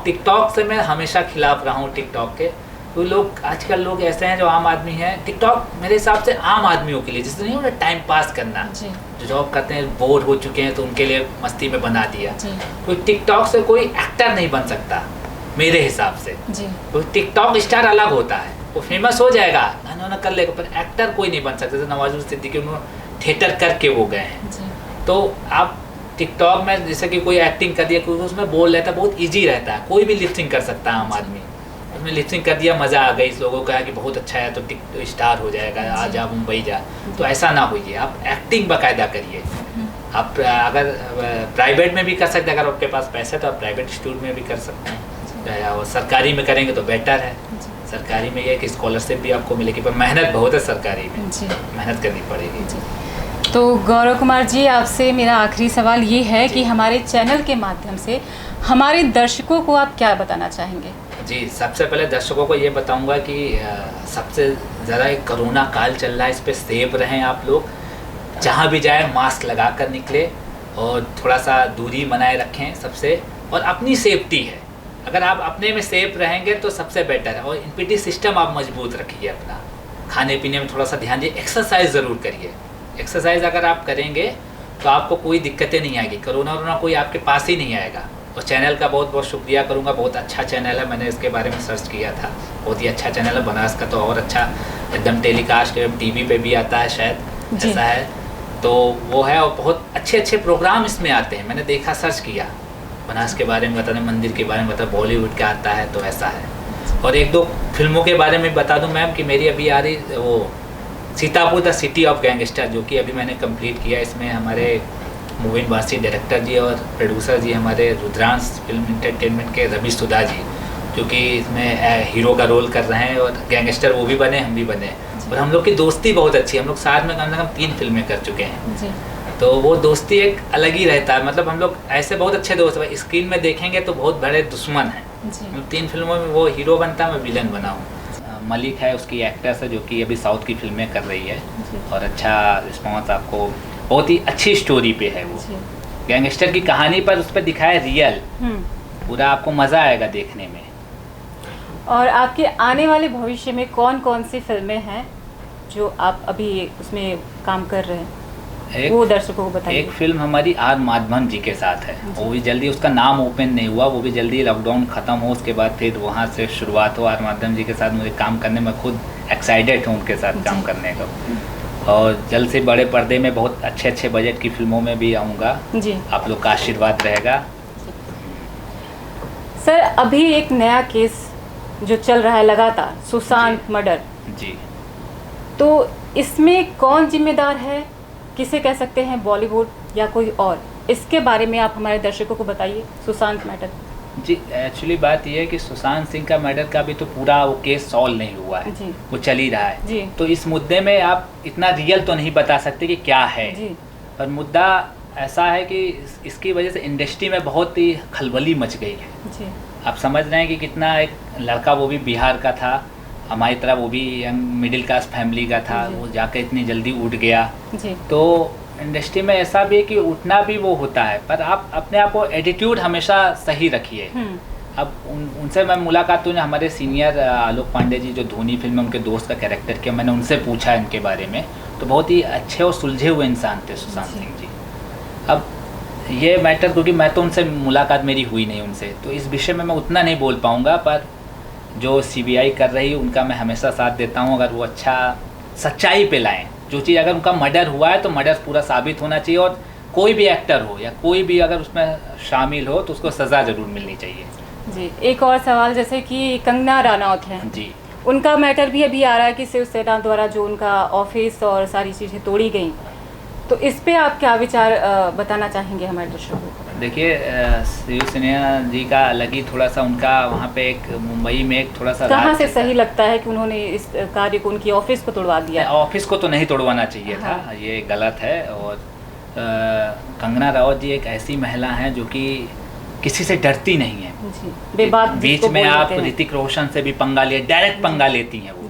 B: टिकटॉक से मैं हमेशा खिलाफ रहा हूँ टिकटॉक के। तो लोग आजकल लोग ऐसे हैं जो आम आदमी हैं, टिकटॉक मेरे हिसाब से आम आदमियों के लिए, जिससे नहीं उन्हें टाइम पास करना, जो जॉब करते हैं बोर हो चुके हैं तो उनके लिए मस्ती में बना दिया। कोई टिकटॉक से कोई एक्टर नहीं बन सकता मेरे हिसाब से। तो टिकटॉक स्टार अलग होता है, वो फेमस हो जाएगा, गाना वाना कर लेगा, पर एक्टर कोई नहीं बन सकता। जैसे नवाजुद्दीन सिद्दीकी उन्होंने थिएटर करके वो गए हैं। तो आप टिकटॉक में जैसे कि कोई एक्टिंग कर दिया, कोई उसमें बोल रहता है, बहुत ईजी रहता है, कोई भी लिपसिंग कर सकता है आम आदमी। उसमें लिपसिंग कर दिया, मज़ा आ गई, लोगों को कहा कि बहुत अच्छा है तो स्टार हो जाएगा, आ जा मुंबई जा। तो ऐसा ना होइए, आप एक्टिंग बाकायदा करिए। आप अगर प्राइवेट में भी कर सकते हैं, अगर आपके पास पैसा है तो आप प्राइवेट इंस्टीट्यूट में भी कर सकते हैं, और सरकारी में करेंगे तो बेटर है। सरकारी में ये है कि स्कॉलरशिप भी आपको मिलेगी, पर मेहनत बहुत है सरकारी में, मेहनत करनी पड़ेगी।
A: तो गौरव कुमार जी, आपसे मेरा आखिरी सवाल ये है कि हमारे चैनल के माध्यम से हमारे दर्शकों को आप क्या बताना चाहेंगे?
B: जी, सबसे पहले दर्शकों को ये बताऊंगा कि सबसे ज़्यादा एक कोरोना काल चल रहा है, इस पर सेफ रहें आप लोग। जहाँ भी जाएं मास्क लगा कर निकले और थोड़ा सा दूरी बनाए रखें सबसे, और अपनी सेफ्टी है, अगर आप अपने में सेफ रहेंगे तो सबसे बेटर है। और इम्यूनिटी सिस्टम आप मजबूत रखिए, अपना खाने पीने में थोड़ा सा ध्यान दिए, एक्सरसाइज ज़रूर करिए। एक्सरसाइज अगर आप करेंगे तो आपको कोई दिक्कतें नहीं आएगी, कोरोना कोई आपके पास ही नहीं आएगा। और चैनल का बहुत बहुत शुक्रिया करूँगा, बहुत अच्छा चैनल है, मैंने इसके बारे में सर्च किया था, बहुत ही अच्छा चैनल है। बनारस का तो और अच्छा, एकदम टेलीकास्ट TV पे भी आता है शायद, ऐसा है। तो वो है, और बहुत अच्छे अच्छे प्रोग्राम इसमें आते हैं, मैंने देखा, सर्च किया, बनारस के बारे में बताते, मंदिर के बारे में बताते, बॉलीवुड का आता है, तो ऐसा है। और 1-2 फिल्मों के बारे में बता दूँ मैम कि मेरी अभी आ रही वो Sitapur the city of gangster, जो कि अभी मैंने कंप्लीट किया। इसमें हमारे मोविन वासी डायरेक्टर जी और प्रोड्यूसर जी हमारे रुद्रांश फिल्म एंटरटेनमेंट के रवि सुधा जी, जो कि इसमें हीरो का रोल कर रहे हैं, और गैंगस्टर वो भी बने, हम भी बने। और हम लोग की दोस्ती बहुत अच्छी है, हम लोग साथ में कम से कम 3 फिल्में कर चुके हैं। तो वो दोस्ती एक अलग ही रहता है, मतलब हम लोग ऐसे बहुत अच्छे दोस्त हैं, स्क्रीन में देखेंगे तो बहुत बड़े दुश्मन हैं। 3 फिल्मों में वो हीरो बनता है, मैं विलन बना हूँ। मलिक है उसकी एक्ट्रेस है, जो कि अभी साउथ की फिल्में कर रही है, और अच्छा रिस्पॉन्स आपको, बहुत ही अच्छी स्टोरी पे है वो, गैंगस्टर की कहानी पर उस पर दिखाया रियल, पूरा आपको मज़ा आएगा देखने में।
A: और आपके आने वाले भविष्य में कौन कौन सी फिल्में हैं जो आप अभी उसमें काम कर रहे हैं, वो दर्शकों को बताइए।
B: एक फिल्म हमारी आर माधवन जी के साथ है, वो भी जल्दी, उसका नाम ओपन नहीं हुआ, वो भी जल्दी लॉकडाउन ख़त्म हो उसके बाद फिर वहाँ से शुरुआत हो। आर माधवन जी के साथ मुझे काम करने में खुद एक्साइटेड हूँ उनके साथ काम करने का, और जल्द से बड़े पर्दे में बहुत अच्छे अच्छे बजट की फिल्मों में भी आऊँगा जी, आप लोग का आशीर्वाद रहेगा।
A: सर, अभी एक नया केस जो चल रहा है लगातार, सुशांत मर्डर
B: जी, तो
A: इसमें कौन जिम्मेदार है, किसे कह सकते हैं, बॉलीवुड या कोई और? इसके बारे में आप हमारे दर्शकों को बताइए। सुशांत मर्डर
B: जी, एक्चुअली बात यह है कि सुशांत सिंह का मर्डर का भी तो पूरा वो केस सॉल्व नहीं हुआ है जी, वो चल ही रहा है जी। तो इस मुद्दे में आप इतना रियल तो नहीं बता सकते कि क्या है जी, पर मुद्दा ऐसा है कि इसकी वजह से इंडस्ट्री में बहुत ही खलबली मच गई है जी। आप समझ रहे हैं कि कितना, एक लड़का वो भी बिहार का था, हमारी तरह वो भी यंग मिडिल क्लास फैमिली का था, वो जाकर इतनी जल्दी उठ गया जी। तो इंडस्ट्री में ऐसा भी है कि उठना भी वो होता है, पर आप अपने आप को एटीट्यूड हमेशा सही रखिए। अब उनसे मैं मुलाकात हुई, हमारे सीनियर आलोक पांडे जी जो धोनी फिल्म में उनके दोस्त का कैरेक्टर किया, मैंने उनसे पूछा इनके बारे में, तो बहुत ही अच्छे और सुलझे हुए इंसान थे सुशांत सिंह जी। अब ये मैटर, क्योंकि मैं तो उनसे मुलाकात मेरी हुई नहीं उनसे, तो इस विषय में मैं उतना नहीं बोल पाऊँगा, पर जो CBI कर रही है उनका मैं हमेशा साथ देता हूँ। अगर वो अच्छा सच्चाई पे लाएं, जो चीज़, अगर उनका मर्डर हुआ है तो मर्डर पूरा साबित होना चाहिए, और कोई भी एक्टर हो या कोई भी अगर उसमें शामिल हो तो उसको सज़ा ज़रूर मिलनी चाहिए
A: जी। एक और सवाल, जैसे कि कंगना रनौत हैं जी, उनका मैटर भी अभी आ रहा है कि शिवसेना द्वारा जो उनका ऑफिस और सारी चीज़ें तोड़ी गई, तो इस पे आप क्या विचार बताना चाहेंगे हमारे दर्शकों को?
B: देखिए, शिवसेना जी का अलग ही थोड़ा सा उनका वहाँ पे एक मुंबई में एक थोड़ा सा,
A: कहाँ से सही लगता है कि उन्होंने इस कार्य को, उनकी ऑफिस को तोड़वा दिया?
B: ऑफिस को तो नहीं तोड़वाना चाहिए था, ये गलत है। और कंगना रनौत जी एक ऐसी महिला हैं जो कि किसी से डरती नहीं है
A: जी, बेबाक
B: बीच में आप ऋतिक रोशन से भी पंगा लिए, डायरेक्ट पंगा लेती हैं वो।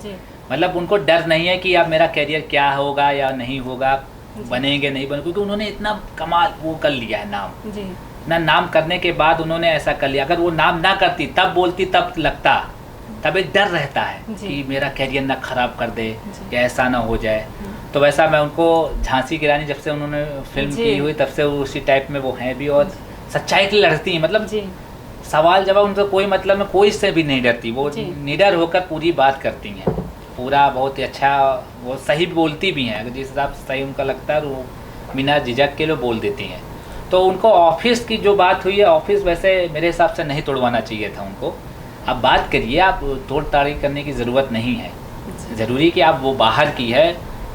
B: मतलब उनको डर नहीं है कि अब मेरा करियर क्या होगा या नहीं होगा, बनेंगे नहीं बने, क्योंकि उन्होंने इतना कमाल वो कर लिया है नाम जी। ना नाम करने के बाद उन्होंने ऐसा कर लिया, अगर वो नाम ना करती तब बोलती तब लगता, तब एक डर रहता है कि मेरा करियर ना खराब कर दे या ऐसा ना हो जाए। तो वैसा मैं उनको झांसी की रानी जब से उन्होंने फिल्म की हुई तब से उसी टाइप में वो हैं भी, और सच्चाई के लिए लड़ती हैं। मतलब सवाल जवाब उनका कोई मतलब में कोई से भी नहीं डरती, वो निडर होकर पूरी बात करती हैं, पूरा बहुत ही अच्छा, वो सही बोलती भी हैं, अगर जिस हिसाब से सही उनका लगता है वो बिना झिझक के लोग बोल देती हैं। तो उनको ऑफिस की जो बात हुई है, ऑफिस वैसे मेरे हिसाब से नहीं तोड़वाना चाहिए था उनको। आप बात करिए, आप तोड़ ताड़ी करने की ज़रूरत नहीं है, ज़रूरी कि आप वो बाहर की है,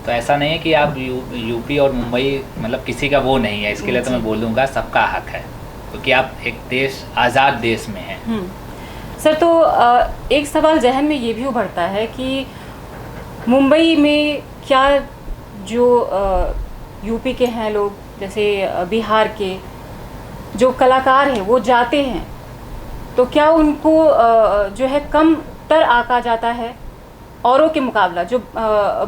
B: तो ऐसा नहीं है कि आप यूपी और मुंबई मतलब किसी का वो नहीं है, इसके लिए तो मैं बोलूँगा सबका हक है, क्योंकि आप एक देश आज़ाद देश में हैं।
A: सर, तो एक सवाल जहन में ये भी उभरता है कि मुंबई में क्या जो यूपी के हैं लोग, जैसे बिहार के जो कलाकार हैं वो जाते हैं, तो क्या उनको जो है कम तर आका जाता है औरों के मुकाबला? जो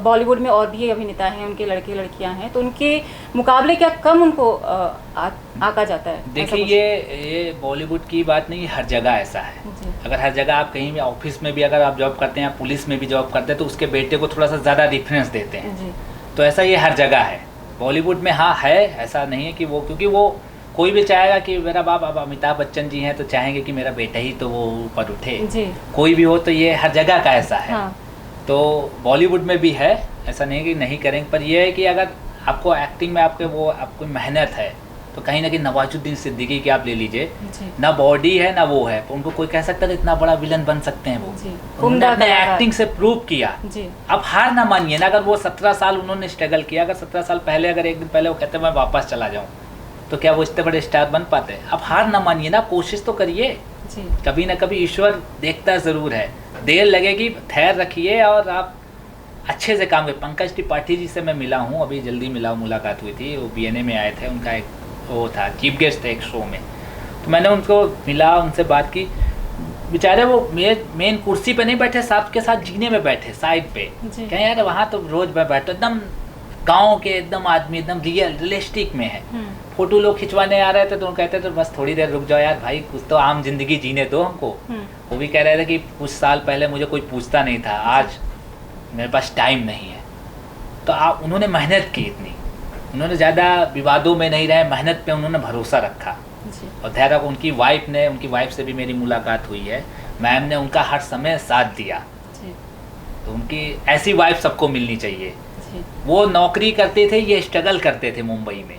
A: बॉलीवुड में और भी अभिनेता हैं, उनके लड़के लड़कियां हैं, तो उनके मुकाबले क्या कम उनको आका जाता है?
B: देखिए, ये बॉलीवुड की बात नहीं, हर जगह ऐसा है। अगर हर जगह आप कहीं भी ऑफिस में भी अगर आप जॉब करते हैं, पुलिस में भी जॉब करते हैं, तो उसके बेटे को थोड़ा सा ज़्यादा डिफरेंस देते हैं। तो ऐसा ये हर जगह है, बॉलीवुड में हाँ है, ऐसा नहीं है कि वो, क्योंकि वो कोई भी चाहेगा कि मेरा बाप अब अमिताभ बच्चन जी हैं तो चाहेंगे कि मेरा बेटा ही तो वो ऊपर उठे, कोई भी हो, तो ये हर जगह का ऐसा है। तो बॉलीवुड में भी है, ऐसा नहीं है कि नहीं करेंगे, पर यह है कि अगर आपको एक्टिंग में आपको मेहनत है, तो कहीं ना कहीं नवाजुद्दीन सिद्दीकी की आप ले लीजिए, ना बॉडी है ना वो है, तो उनको कोई कह सकता है इतना बड़ा विलन बन सकते हैं वो, उन्होंने एक्टिंग से प्रूव किया। अब हार ना मानिए ना, अगर वो 17 साल उन्होंने स्ट्रगल किया, अगर 17 साल पहले अगर एक दिन पहले वो कहते मैं वापस चला जाऊँ, तो क्या वो इतने बड़े स्टार बन पाते? अब हार ना मानिए ना, कोशिश तो करिए, कभी ना कभी ईश्वर देखता ज़रूर है, देर लगेगी, धैर्य रखिए और आप अच्छे से काम करें। पंकज त्रिपाठी जी से मैं मिला हूँ, अभी जल्दी मिला हूँ, मुलाकात हुई थी, वो BNA में आए थे, उनका एक वो था चीफ गेस्ट थे एक शो में, तो मैंने उनको मिला, उनसे बात की। बेचारे वो मेन कुर्सी पे नहीं बैठे, साथ के साथ जीने में बैठे साइड पे, कहें यार वहाँ तो रोज मैं बैठता, एकदम गाँव के एकदम आदमी, एकदम रियलिस्टिक में है। फोटो लोग खिंचवाने आ रहे थे तो कहते थे बस थोड़ी देर रुक जाओ यार भाई, कुछ तो आम जिंदगी जीने दो हमको। वो भी कह रहे थे कि कुछ साल पहले मुझे कोई पूछता नहीं था, आज मेरे पास टाइम नहीं है। तो आप उन्होंने मेहनत की इतनी, उन्होंने ज़्यादा विवादों में नहीं रहे, मेहनत पे उन्होंने भरोसा रखा और धैर्य। उनकी वाइफ से भी मेरी मुलाकात हुई है, मैम ने उनका हर समय साथ दिया, तो उनकी ऐसी वाइफ सबको मिलनी चाहिए। वो नौकरी करते थे, ये स्ट्रगल करते थे मुंबई में,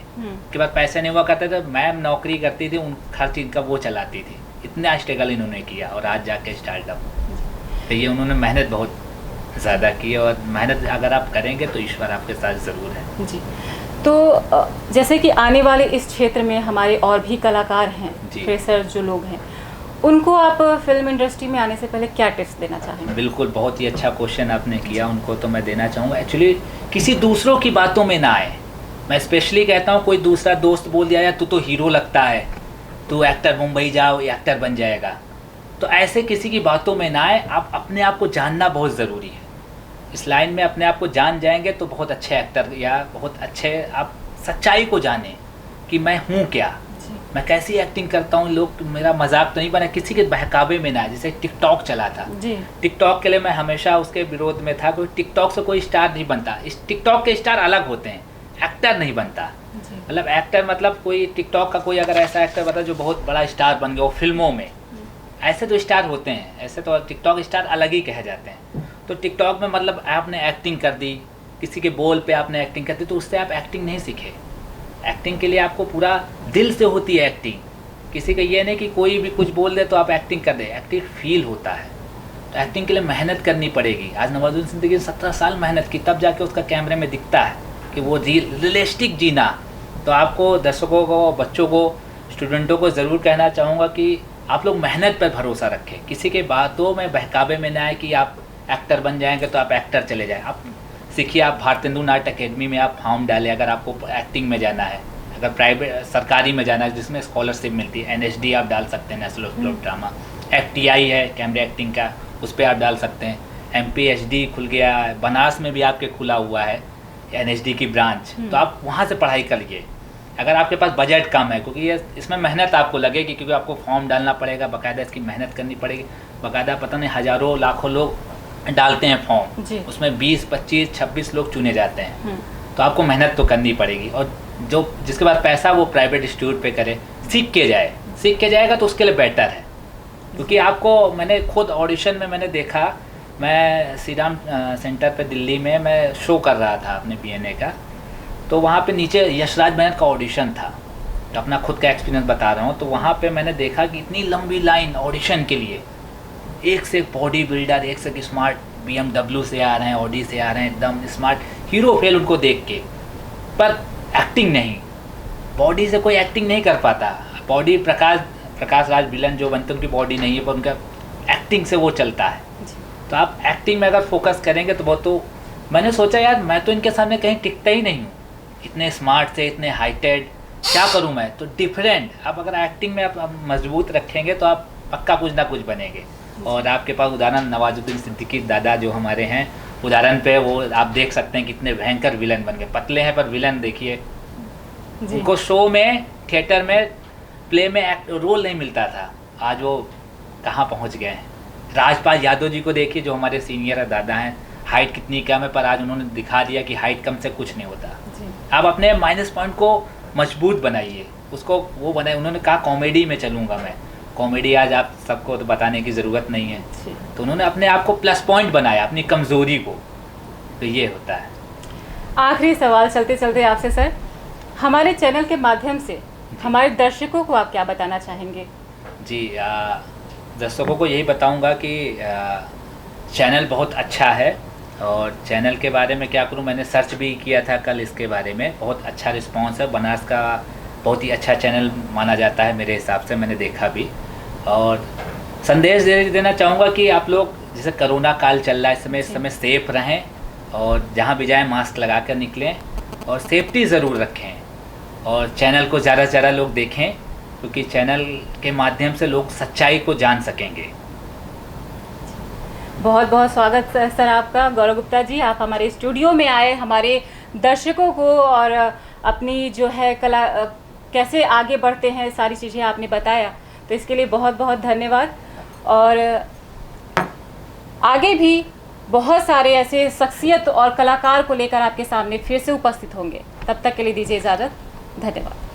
B: के बाद पैसे नहीं हुआ करते थे, मैम नौकरी करती थी, उन हर चीज़ का वो चलाती थी, इतना स्ट्रगल इन्होंने किया और आज जाके स्टार्टअप। तो ये उन्होंने मेहनत बहुत ज़्यादा की, और मेहनत अगर आप करेंगे तो ईश्वर आपके साथ ज़रूर है
A: जी। तो जैसे कि आने वाले इस क्षेत्र में हमारे और भी कलाकार हैं, फ्रेशर जो लोग हैं, उनको आप फिल्म इंडस्ट्री में आने से पहले क्या टिप्स देना चाहेंगे?
B: बिल्कुल, बहुत ही अच्छा क्वेश्चन आपने किया। उनको तो मैं देना चाहूँगा, एक्चुअली किसी दूसरों की बातों में ना आए। मैं स्पेशली कहता हूँ, कोई दूसरा दोस्त बोल दिया यार तू तो हीरो लगता है, तू एक्टर मुंबई जाओ एक्टर बन जाएगा, तो ऐसे किसी की बातों में ना आए। आप अपने आप को जानना बहुत ज़रूरी है, इस लाइन में अपने आप को जान जाएंगे तो बहुत अच्छे एक्टर या बहुत अच्छे आप सच्चाई को जाने कि मैं हूँ क्या, मैं कैसी एक्टिंग करता हूँ, लोग मेरा मजाक तो नहीं बना, किसी के बहकावे में ना। जैसे टिकटॉक चला था, टिकटॉक के लिए मैं हमेशा उसके विरोध में था, कोई टिकटॉक से कोई स्टार नहीं बनता, इस टिकटॉक के स्टार अलग होते हैं, एक्टर नहीं बनता। मतलब एक्टर मतलब कोई टिकटॉक का कोई अगर ऐसा एक्टर बता जो बहुत बड़ा स्टार बन गया वो फिल्मों में, ऐसे तो स्टार होते हैं, ऐसे तो टिकटॉक स्टार अलग ही कहे जाते हैं। तो टिकटॉक में मतलब आपने एक्टिंग कर दी, किसी के बोल पे आपने एक्टिंग कर दी, तो उससे आप एक्टिंग नहीं सीखे। एक्टिंग के लिए आपको पूरा दिल से होती है एक्टिंग, किसी का ये नहीं कि कोई भी कुछ बोल दे तो आप एक्टिंग कर दे, एक्टिंग फील होता है। तो एक्टिंग के लिए मेहनत करनी पड़ेगी। आज नवाजुद्दीन सिद्दीकी ने 17 साल मेहनत की, तब जाके उसका कैमरे में दिखता है कि वो रियलिस्टिक जीना। तो आपको दर्शकों को, बच्चों को, स्टूडेंटों को ज़रूर कहना चाहूँगा कि आप लोग मेहनत पर भरोसा रखें, किसी के बातों में बहकावे में ना आए कि आप एक्टर बन जाएंगे तो आप एक्टर चले जाएं। आप सीखिए, आप भारतेंदु नाट्य अकेडमी में आप फॉर्म डालें अगर आपको एक्टिंग में जाना है, अगर प्राइवेट सरकारी में जाना है जिसमें स्कॉलरशिप मिलती है, NSD आप डाल सकते हैं, national school of drama. FTI है कैमरा एक्टिंग का, उस पर आप डाल सकते हैं। MPHD खुल गया है, बनारस में भी आपके खुला हुआ है NSD की ब्रांच, तो आप वहाँ से पढ़ाई करिए अगर आपके पास बजट कम है, क्योंकि ये इसमें मेहनत आपको लगेगी, क्योंकि आपको फॉर्म डालना पड़ेगा, बाकायदा इसकी मेहनत करनी पड़ेगी। बाकायदा पता नहीं हज़ारों लाखों लोग डालते हैं फॉर्म, उसमें 20, 25, 26 लोग चुने जाते हैं, तो आपको मेहनत तो करनी पड़ेगी। और जो जिसके पास पैसा वो प्राइवेट इंस्टीट्यूट पे करे, सीख के जाएगा तो उसके लिए बेटर है। क्योंकि आपको मैंने खुद ऑडिशन में मैंने देखा, मैं श्री राम सेंटर पे दिल्ली में मैं शो कर रहा था अपने BNA का, तो वहाँ पे नीचे यशराज मेनन का ऑडिशन था, तो अपना खुद का एक्सपीरियंस बता रहा हूँ। तो वहाँ पे मैंने देखा कि इतनी लंबी लाइन ऑडिशन के लिए, एक से एक बॉडी बिल्डर, एक से एक स्मार्ट, BMW से आ रहे हैं, ऑडी से आ रहे हैं, एकदम स्मार्ट हीरो फेल उनको देख के, पर एक्टिंग नहीं, बॉडी से कोई एक्टिंग नहीं कर पाता। बॉडी प्रकाश राज विलन जो बनते हैं उनकी बॉडी नहीं है, पर उनका एक्टिंग से वो चलता है। तो आप एक्टिंग में अगर फोकस करेंगे तो बहुत, तो मैंने सोचा यार मैं तो इनके सामने कहीं टिकता ही नहीं हूँ, इतने स्मार्ट से, इतने हाइटेड, क्या करूँ मैं, तो डिफरेंट। आप अगर एक्टिंग में आप मजबूत रखेंगे तो आप पक्का कुछ ना कुछ बनेंगे। और आपके पास उदाहरण नवाजुद्दीन सिद्दीकी दादा जो हमारे हैं, उदाहरण पे वो आप देख सकते हैं कितने भयंकर विलन बन गए, पतले हैं पर विलन देखिए। उनको शो में, थिएटर में, प्ले में रोल नहीं मिलता था, आज वो कहाँ पहुँच गए हैं। राजपाल यादव जी को देखिए जो हमारे सीनियर दादा हैं, हाइट कितनी कम है पर आज उन्होंने दिखा दिया कि हाइट कम से कुछ नहीं होता। आप अपने माइनस पॉइंट को मजबूत बनाइए, उसको वो बनाए। उन्होंने कहा कॉमेडी में चलूँगा मैं, कॉमेडी आज आप सबको तो बताने की ज़रूरत नहीं है, तो उन्होंने अपने आप को प्लस पॉइंट बनाया, अपनी कमज़ोरी को, तो ये होता है।
A: आखिरी सवाल चलते चलते आपसे सर, हमारे चैनल के माध्यम से हमारे दर्शकों को आप क्या बताना चाहेंगे?
B: जी, दर्शकों को यही बताऊंगा कि चैनल बहुत अच्छा है, और चैनल के बारे में क्या करूं, मैंने सर्च भी किया था कल इसके बारे में, बहुत अच्छा रिस्पांस है। बनारस का बहुत ही अच्छा चैनल माना जाता है मेरे हिसाब से, मैंने देखा भी। और संदेश देना चाहूँगा कि आप लोग, जैसे कोरोना काल चल रहा है इस समय सेफ रहें, और जहाँ भी जाएँ मास्क लगा कर निकलें, और सेफ्टी ज़रूर रखें, और चैनल को ज़्यादा से ज़्यादा लोग देखें, क्योंकि चैनल के माध्यम से लोग सच्चाई को जान सकेंगे।
A: बहुत बहुत स्वागत सर आपका, गौरव गुप्ता जी, आप हमारे स्टूडियो में आए, हमारे दर्शकों को और अपनी जो है कला कैसे आगे बढ़ते हैं सारी चीज़ें आपने बताया, तो इसके लिए बहुत बहुत धन्यवाद। और आगे भी बहुत सारे ऐसे शख्सियत और कलाकार को लेकर आपके सामने फिर से उपस्थित होंगे, तब तक के लिए दीजिए इजाज़त, धन्यवाद।